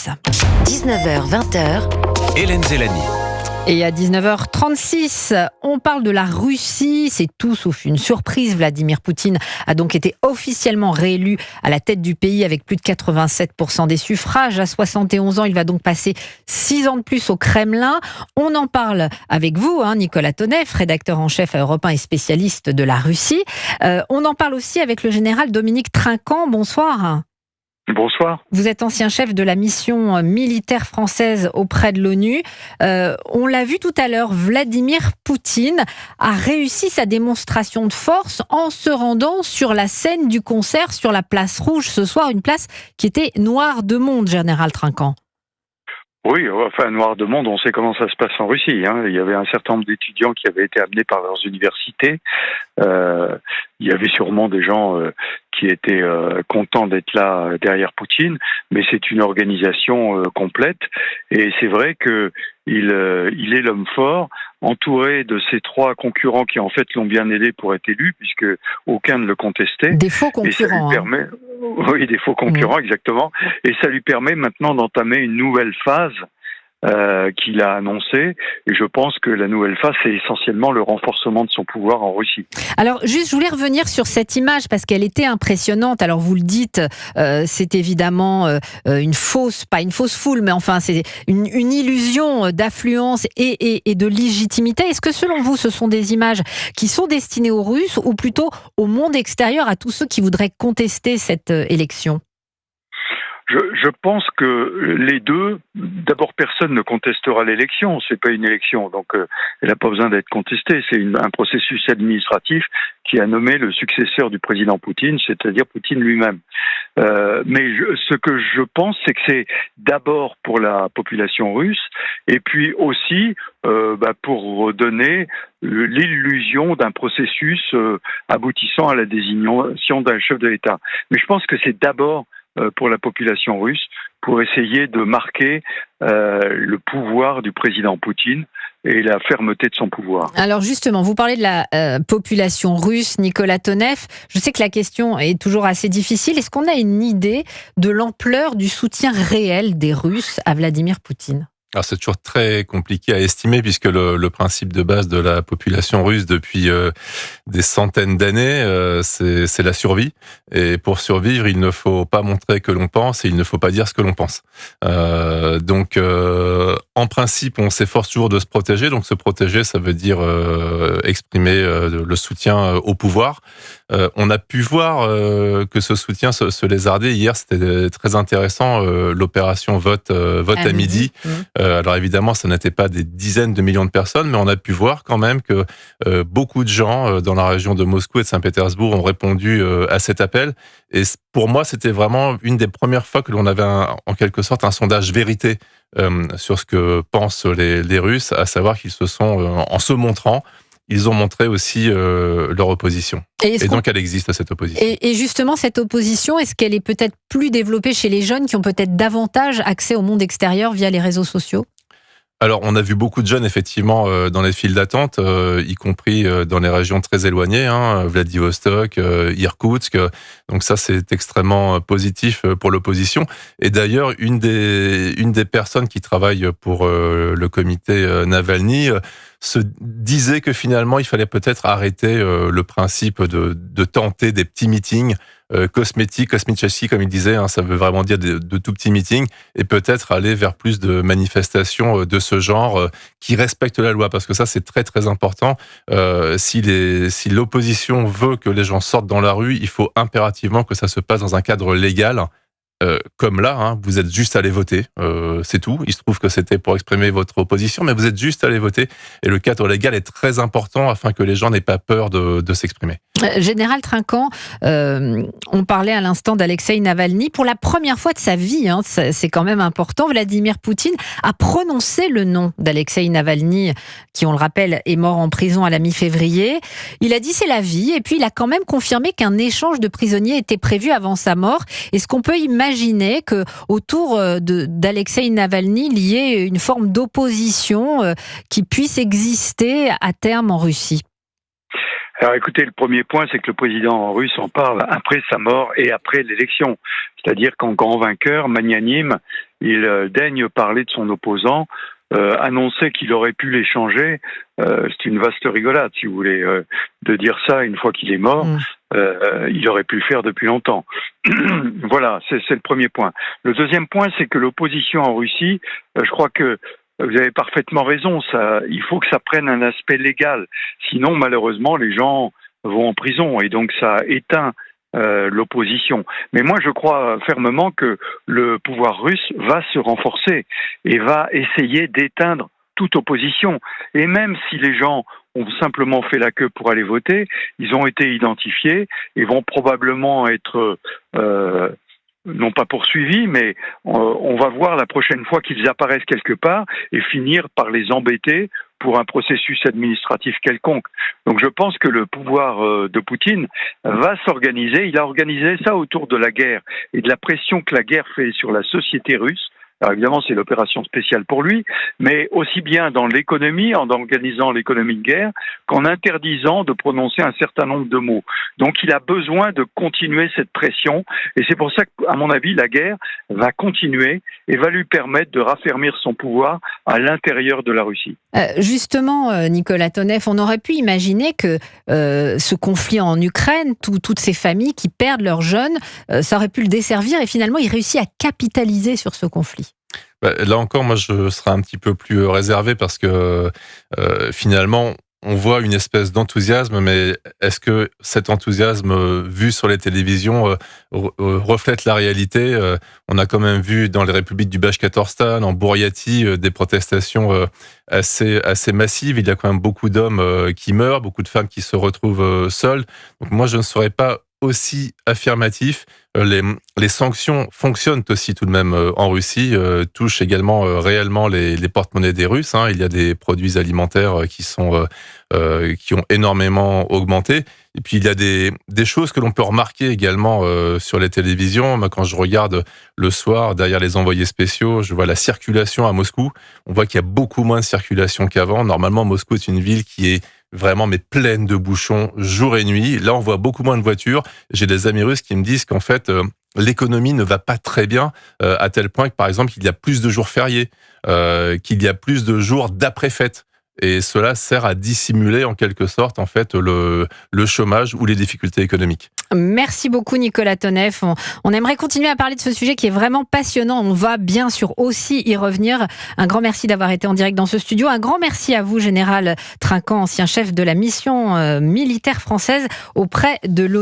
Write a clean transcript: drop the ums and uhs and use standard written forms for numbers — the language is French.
russe. 19h-20h, Hélène Zélani. Et à 19h36, on parle de la Russie. C'est tout sauf une surprise. Vladimir Poutine a donc été officiellement réélu à la tête du pays avec plus de 87% des suffrages. À 71 ans, il va donc passer 6 ans de plus au Kremlin. On en parle avec vous, Nicolas Tonev, rédacteur en chef à Europe 1 et spécialiste de la Russie. On en parle aussi avec le général Dominique Trinquant. Bonsoir. Bonsoir. Vous êtes ancien chef de la mission militaire française auprès de l'ONU. On l'a vu tout à l'heure, Vladimir Poutine a réussi sa démonstration de force en se rendant sur la scène du concert sur la place Rouge ce soir, une place qui était noire de monde, général Trinquant. Oui, enfin, noir de monde, on sait comment ça se passe en Russie. Il y avait un certain nombre d'étudiants qui avaient été amenés par leurs universités. Il y avait sûrement des gens qui étaient contents d'être là derrière Poutine, mais c'est une organisation complète. Et c'est vrai que il est l'homme fort, entouré de ces trois concurrents qui en fait l'ont bien aidé pour être élu, puisque aucun ne le contestait. Des faux concurrents. Oui, des faux concurrents, exactement. Et ça lui permet maintenant d'entamer une nouvelle phase qu'il a annoncée. Et je pense que la nouvelle phase, c'est essentiellement le renforcement de son pouvoir en Russie. Alors, juste, je voulais revenir sur cette image parce qu'elle était impressionnante. Alors, vous le dites, c'est évidemment pas une fausse foule, mais enfin, c'est une illusion d'affluence et de légitimité. Est-ce que, selon vous, ce sont des images qui sont destinées aux Russes ou plutôt au monde extérieur, à tous ceux qui voudraient contester cette élection ? Je pense que les deux, d'abord personne ne contestera l'élection, c'est pas une élection, donc elle n'a pas besoin d'être contestée, c'est un processus administratif qui a nommé le successeur du président Poutine, c'est-à-dire Poutine lui-même. Mais ce que je pense, c'est que c'est d'abord pour la population russe, et puis aussi pour donner l'illusion d'un processus aboutissant à la désignation d'un chef de l'État. Mais je pense que c'est d'abord pour la population russe, pour essayer de marquer le pouvoir du président Poutine et la fermeté de son pouvoir. Alors justement, vous parlez de la population russe, Nicolas Tonev. Je sais que la question est toujours assez difficile. Est-ce qu'on a une idée de l'ampleur du soutien réel des Russes à Vladimir Poutine ? Alors c'est toujours très compliqué à estimer puisque le principe de base de la population russe depuis des centaines d'années, c'est la survie. Et pour survivre, il ne faut pas montrer que l'on pense et il ne faut pas dire ce que l'on pense. Donc en principe, on s'efforce toujours de se protéger. Donc se protéger, ça veut dire exprimer le soutien au pouvoir. On a pu voir que ce soutien se lézardait. Hier, c'était très intéressant, l'opération vote à midi. Alors évidemment, ça n'était pas des dizaines de millions de personnes, mais on a pu voir quand même que beaucoup de gens dans la région de Moscou et de Saint-Pétersbourg ont répondu à cet appel. Et pour moi, c'était vraiment une des premières fois que l'on avait en quelque sorte un sondage vérité sur ce que pensent les Russes, à savoir qu'ils se sont, en se montrant, ils ont montré aussi leur opposition. Et donc, elle existe, cette opposition. Et justement, cette opposition, est-ce qu'elle est peut-être plus développée chez les jeunes qui ont peut-être davantage accès au monde extérieur via les réseaux sociaux ? Alors, on a vu beaucoup de jeunes, effectivement, dans les files d'attente, y compris dans les régions très éloignées, Vladivostok, Irkoutsk. Donc ça, c'est extrêmement positif pour l'opposition. Et d'ailleurs, une des personnes qui travaillent pour le comité Navalny se disait que finalement, il fallait peut-être arrêter le principe de tenter des petits meetings cosmétiques, kosmicheski, comme il disait, ça veut vraiment dire de tout petits meetings, et peut-être aller vers plus de manifestations de ce genre qui respectent la loi, parce que ça, c'est très très important. Si l'opposition veut que les gens sortent dans la rue, il faut impérativement que ça se passe dans un cadre légal. Comme là, vous êtes juste allé voter, c'est tout. Il se trouve que c'était pour exprimer votre opposition, mais vous êtes juste allé voter. Et le cadre légal est très important afin que les gens n'aient pas peur de s'exprimer. Général Trinquant, on parlait à l'instant d'Alexeï Navalny. Pour la première fois de sa vie, c'est quand même important, Vladimir Poutine a prononcé le nom d'Alexeï Navalny, qui, on le rappelle, est mort en prison à la mi-février. Il a dit c'est la vie, et puis il a quand même confirmé qu'un échange de prisonniers était prévu avant sa mort. Est-ce qu'on peut imaginer qu'autour d'Alexeï Navalny, il y ait une forme d'opposition qui puisse exister à terme en Russie ? Alors écoutez, le premier point, c'est que le président russe en parle après sa mort et après l'élection. C'est-à-dire qu'en grand vainqueur, magnanime, il daigne parler de son opposant, annoncer qu'il aurait pu l'échanger. C'est une vaste rigolade, si vous voulez, de dire ça une fois qu'il est mort. Il aurait pu le faire depuis longtemps. Voilà, c'est le premier point. Le deuxième point, c'est que l'opposition en Russie, je crois que vous avez parfaitement raison, il faut que ça prenne un aspect légal. Sinon, malheureusement, les gens vont en prison et donc ça éteint l'opposition. Mais moi, je crois fermement que le pouvoir russe va se renforcer et va essayer d'éteindre toute opposition. Et même si les gens ont simplement fait la queue pour aller voter, ils ont été identifiés et vont probablement être non pas poursuivis, mais on va voir la prochaine fois qu'ils apparaissent quelque part et finir par les embêter pour un processus administratif quelconque. Donc je pense que le pouvoir de Poutine va s'organiser. Il a organisé ça autour de la guerre et de la pression que la guerre fait sur la société russe. Alors évidemment, c'est l'opération spéciale pour lui, mais aussi bien dans l'économie, en organisant l'économie de guerre, qu'en interdisant de prononcer un certain nombre de mots. Donc il a besoin de continuer cette pression, et c'est pour ça qu'à mon avis, la guerre va continuer et va lui permettre de raffermir son pouvoir à l'intérieur de la Russie. Justement, Nicolas Tonev, on aurait pu imaginer que ce conflit en Ukraine, toutes ces familles qui perdent leurs jeunes, ça aurait pu le desservir, et finalement, il réussit à capitaliser sur ce conflit. Là encore, moi, je serais un petit peu plus réservé parce que finalement, on voit une espèce d'enthousiasme, mais est-ce que cet enthousiasme vu sur les télévisions reflète la réalité? On a quand même vu dans les républiques du Bachkortostan, en Bouriatie, des protestations assez massives. Il y a quand même beaucoup d'hommes qui meurent, beaucoup de femmes qui se retrouvent seules. Donc moi, je ne serais pas aussi affirmatif. Les sanctions fonctionnent aussi tout de même en Russie, touchent également réellement les porte-monnaies des Russes. Il y a des produits alimentaires qui ont énormément augmenté. Et puis il y a des choses que l'on peut remarquer également sur les télévisions. Moi, quand je regarde le soir derrière les envoyés spéciaux, je vois la circulation à Moscou. On voit qu'il y a beaucoup moins de circulation qu'avant. Normalement, Moscou est une ville qui est vraiment pleine de bouchons jour et nuit. Là, on voit beaucoup moins de voitures. J'ai des amis russes qui me disent qu'en fait, l'économie ne va pas très bien, à tel point que, par exemple, il y a plus de jours fériés, qu'il y a plus de jours d'après-fête. Et cela sert à dissimuler, en quelque sorte, en fait, le chômage ou les difficultés économiques. Merci beaucoup, Nicolas Tonev. On aimerait continuer à parler de ce sujet qui est vraiment passionnant. On va bien sûr aussi y revenir. Un grand merci d'avoir été en direct dans ce studio. Un grand merci à vous, Général Trinquant, ancien chef de la mission militaire française auprès de l'ONU.